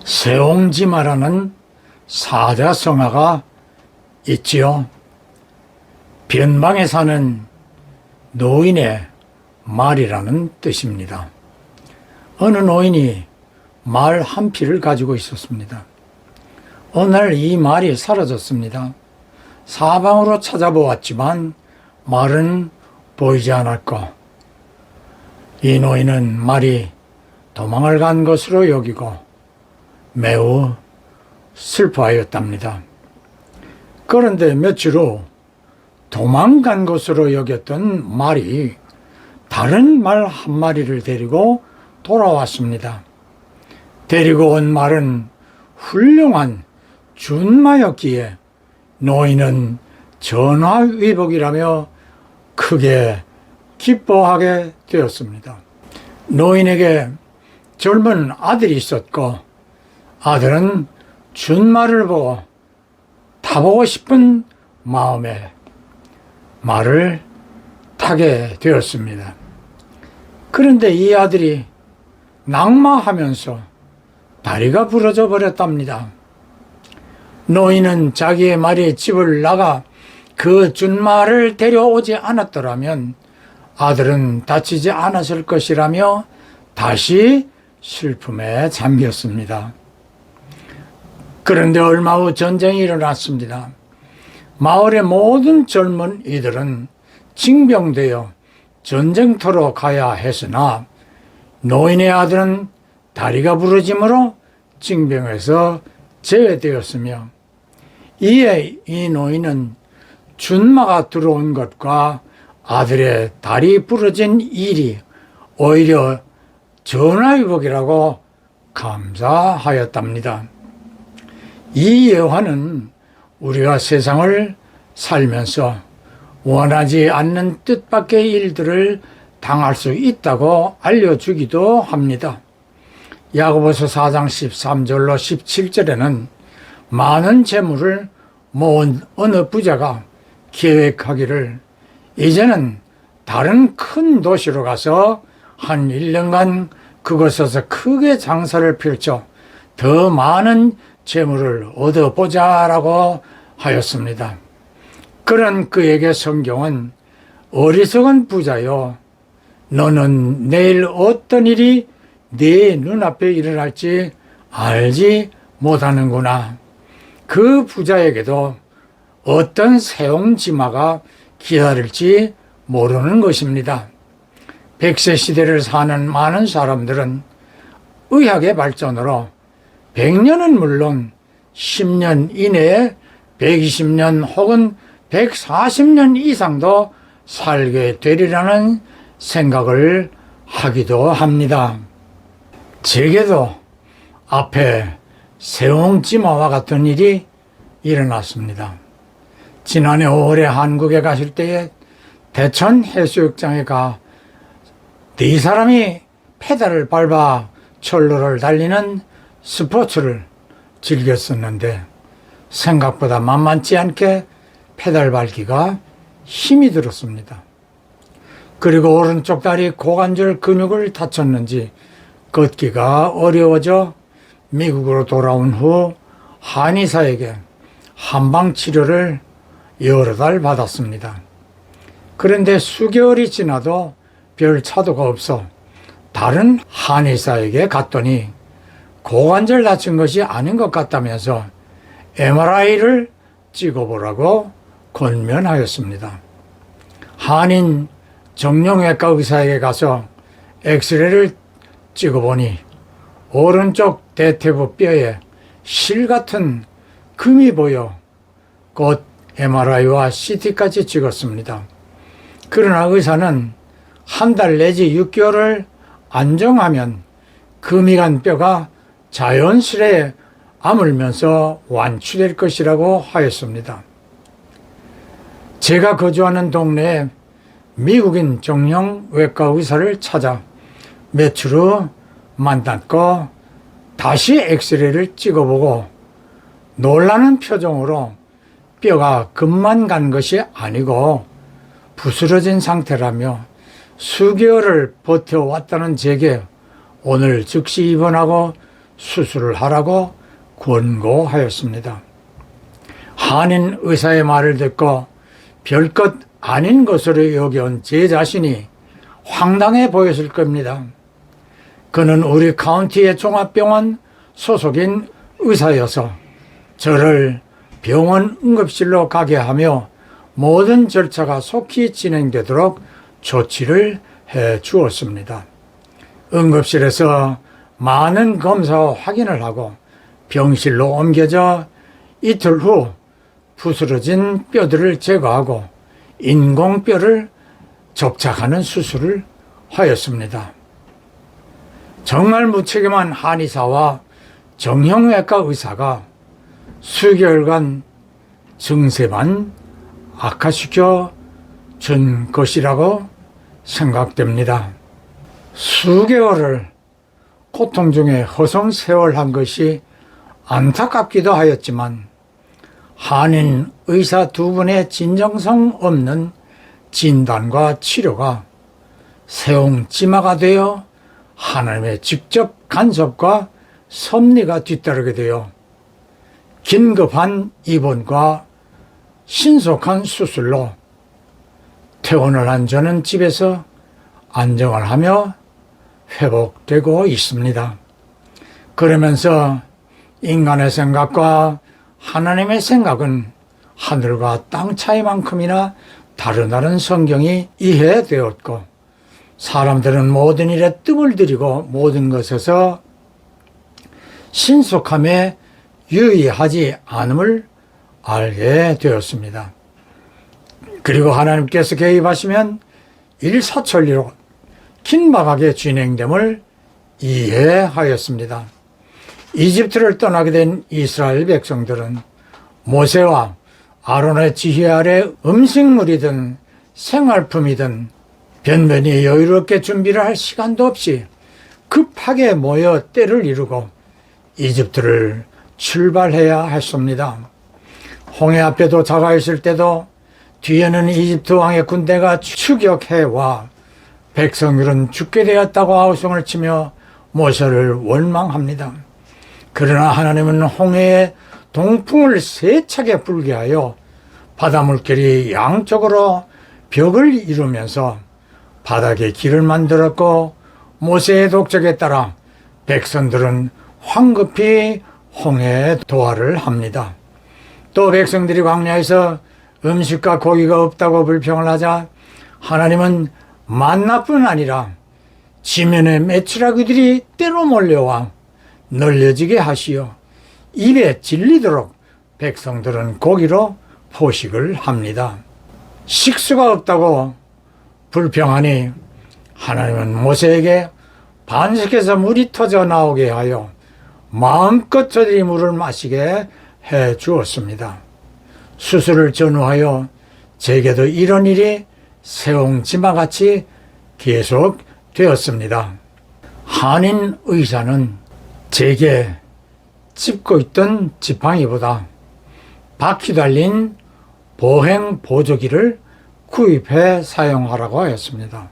세옹지마라는 사자성어가 있지요. 변방에 사는 노인의 말이라는 뜻입니다. 어느 노인이 말 한 피를 가지고 있었습니다. 어느 날 이 말이 사라졌습니다. 사방으로 찾아보았지만 말은 보이지 않았고, 이 노인은 말이 도망을 간 것으로 여기고 매우 슬퍼하였답니다. 그런데 며칠 후 도망간 것으로 여겼던 말이 다른 말 한 마리를 데리고 돌아왔습니다. 데리고 온 말은 훌륭한 준마였기에 노인은 전화위복이라며 크게 기뻐하게 되었습니다. 노인에게 젊은 아들이 있었고, 아들은 준마를 보고 타보고 싶은 마음에 말을 타게 되었습니다. 그런데 이 아들이 낙마하면서 다리가 부러져 버렸답니다. 노인은 자기의 말이 집을 나가 그 준마를 데려오지 않았더라면 아들은 다치지 않았을 것이라며 다시 슬픔에 잠겼습니다. 그런데 얼마 후 전쟁이 일어났습니다. 마을의 모든 젊은이들은 징병되어 전쟁터로 가야 했으나 노인의 아들은 다리가 부러짐으로 징병에서 제외되었으며, 이에 이 노인은 준마가 들어온 것과 아들의 다리 부러진 일이 오히려 전화위복이라고 감사하였답니다. 이 예화는 우리가 세상을 살면서 원하지 않는 뜻밖의 일들을 당할 수 있다고 알려주기도 합니다. 야고보서 4장 13절로 17절에는 많은 재물을 모은 어느 부자가 계획하기를 이제는 다른 큰 도시로 가서 한 1년간 그곳에서 크게 장사를 펼쳐 더 많은 재물을 얻어보자라고 하였습니다. 그런 그에게 성경은 어리석은 부자여, 너는 내일 어떤 일이 네 눈앞에 일어날지 알지 못하는구나. 그 부자에게도 어떤 세옹지마가 기다릴지 모르는 것입니다. 100세 시대를 사는 많은 사람들은 의학의 발전으로 100년은 물론 10년 이내에 120년 혹은 140년 이상도 살게 되리라는 생각을 하기도 합니다. 제게도 앞에 세옹지마와 같은 일이 일어났습니다. 지난해 5월에 한국에 가실 때에 대천 해수욕장에 가 4사람이 페달을 밟아 철로를 달리는 스포츠를 즐겼었는데 생각보다 만만치 않게 페달 밟기가 힘이 들었습니다. 그리고 오른쪽 다리 고관절 근육을 다쳤는지 걷기가 어려워져 미국으로 돌아온 후 한의사에게 한방 치료를 여러 달 받았습니다. 그런데 수개월이 지나도 별 차도가 없어 다른 한의사에게 갔더니 고관절 다친 것이 아닌 것 같다면서 MRI를 찍어보라고 권면하였습니다. 한인 정형외과 의사에게 가서 엑스레이를 찍어보니 오른쪽 대퇴부 뼈에 실 같은 금이 보여 곧 MRI와 CT까지 찍었습니다. 그러나 의사는 한 달 내지 6개월을 안정하면 금이 간 뼈가 자연스레 아물면서 완치될 것이라고 하였습니다. 제가 거주하는 동네에 미국인 정형외과 의사를 찾아 며칠 후 만났고 다시 엑스레이를 찍어보고 놀라는 표정으로 뼈가 금만 간 것이 아니고 부스러진 상태라며 수개월을 버텨왔다는 제게 오늘 즉시 입원하고 수술을 하라고 권고하였습니다. 한인 의사의 말을 듣고 별것 아닌 것으로 여겨온 제 자신이 황당해 보였을 겁니다. 그는 우리 카운티의 종합병원 소속인 의사여서 저를 병원 응급실로 가게 하며 모든 절차가 속히 진행되도록 조치를 해 주었습니다. 응급실에서 많은 검사와 확인을 하고 병실로 옮겨져 이틀 후 부스러진 뼈들을 제거하고 인공뼈를 접착하는 수술을 하였습니다. 정말 무책임한 한의사와 정형외과 의사가 수개월간 증세만 악화시켜 준 것이라고 생각됩니다. 수개월을 고통 중에 허송세월한 것이 안타깝기도 하였지만 한인 의사 두 분의 진정성 없는 진단과 치료가 세옹지마가 되어 하나님의 직접 간섭과 섭리가 뒤따르게 되어 긴급한 입원과 신속한 수술로 퇴원을 한 저는 집에서 안정을 하며 회복되고 있습니다. 그러면서 인간의 생각과 하나님의 생각은 하늘과 땅 차이만큼이나 다르다는 성경이 이해되었고 사람들은 모든 일에 뜸을 들이고 모든 것에서 신속함에 유의하지 않음을 알게 되었습니다. 그리고 하나님께서 개입하시면 일사천리로 긴박하게 진행됨을 이해하였습니다. 이집트를 떠나게 된 이스라엘 백성들은 모세와 아론의 지휘 아래 음식물이든 생활품이든 변변히 여유롭게 준비를 할 시간도 없이 급하게 모여 때를 이루고 이집트를 출발해야 했습니다. 홍해 앞에 도착하 있을 때도 뒤에는 이집트 왕의 군대가 추격해와 백성들은 죽게 되었다고 아우성을 치며 모세를 원망합니다. 그러나 하나님은 홍해에 동풍을 세차게 불게 하여 바닷물결이 양쪽으로 벽을 이루면서 바닥에 길을 만들었고 모세의 독적에 따라 백성들은 황급히 홍해에 도하를 합니다. 또 백성들이 광야에서 음식과 고기가 없다고 불평을 하자 하나님은 만나뿐 아니라 지면의 메추라기들이 때로 몰려와 널려지게 하시어 입에 질리도록 백성들은 고기로 포식을 합니다. 식수가 없다고 불평하니 하나님은 모세에게 반석에서 물이 터져 나오게 하여 마음껏 저들이 물을 마시게 해 주었습니다. 수술을 전후하여 제게도 이런 일이 세옹지마같이 계속 되었습니다. 한인 의사는 제게 찝고 있던 지팡이보다 바퀴 달린 보행 보조기를 구입해 사용하라고 하였습니다.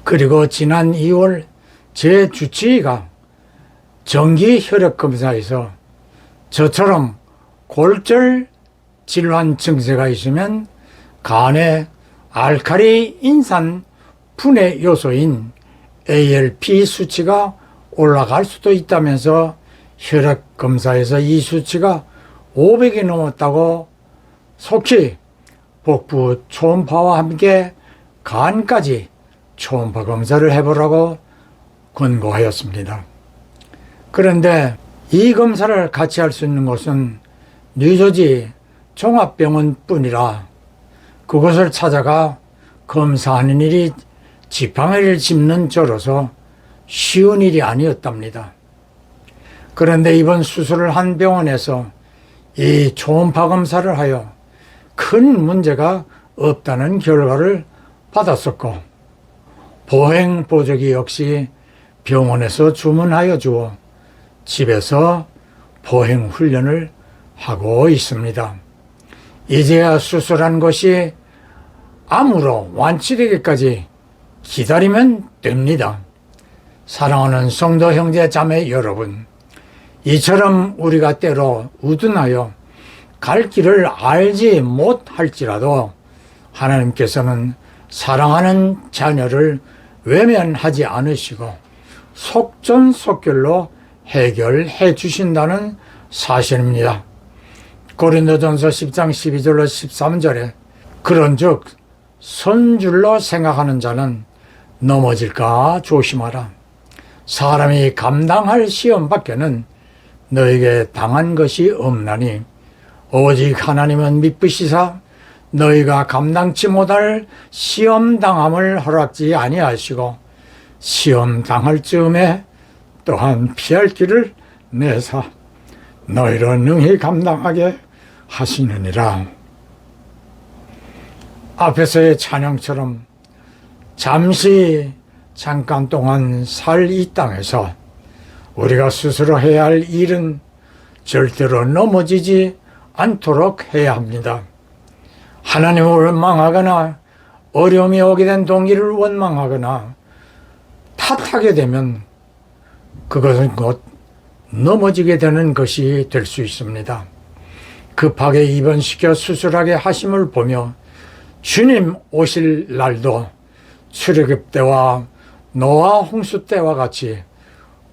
그리고 지난 2월 제 주치의가 정기 혈액 검사에서 저처럼 골절 질환 증세가 있으면 간에 알칼리 인산 분해 요소인 ALP 수치가 올라갈 수도 있다면서 혈액 검사에서 이 수치가 500이 넘었다고 속히 복부 초음파와 함께 간까지 초음파 검사를 해보라고 권고하였습니다. 그런데 이 검사를 같이 할 수 있는 곳은 뉴저지 종합병원 뿐이라 그곳을 찾아가 검사하는 일이 지팡이를 짚는 저로서 쉬운 일이 아니었답니다. 그런데 이번 수술을 한 병원에서 이 초음파 검사를 하여 큰 문제가 없다는 결과를 받았었고 보행 보조기 역시 병원에서 주문하여 주어 집에서 보행 훈련을 하고 있습니다. 이제야 수술한 것이 암으로 완치되기까지 기다리면 됩니다. 사랑하는 성도 형제 자매 여러분, 이처럼 우리가 때로 우둔하여 갈 길을 알지 못할지라도 하나님께서는 사랑하는 자녀를 외면하지 않으시고 속전속결로 해결해 주신다는 사실입니다. 고린도전서 10장 12절로 13절에 그런즉 선줄로 생각하는 자는 넘어질까 조심하라. 사람이 감당할 시험 밖에는 너에게 당한 것이 없나니 오직 하나님은 미쁘시사 너희가 감당치 못할 시험 당함을 허락지 아니하시고 시험 당할 즈음에 또한 피할 길을 내사 너희를 능히 감당하게 하시느니라. 앞에서의 찬양처럼 잠깐 동안 살 이 땅에서 우리가 스스로 해야 할 일은 절대로 넘어지지 않도록 해야 합니다. 하나님을 원망하거나 어려움이 오게 된 동기를 원망하거나 탓하게 되면 그것은 곧 넘어지게 되는 것이 될 수 있습니다. 급하게 입원시켜 수술하게 하심을 보며 주님 오실 날도 출애굽 때와 노아 홍수 때와 같이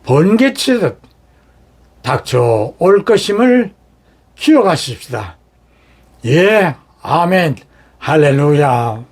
번개치듯 닥쳐 올 것임을 기억하십시다. 예, 아멘, 할렐루야.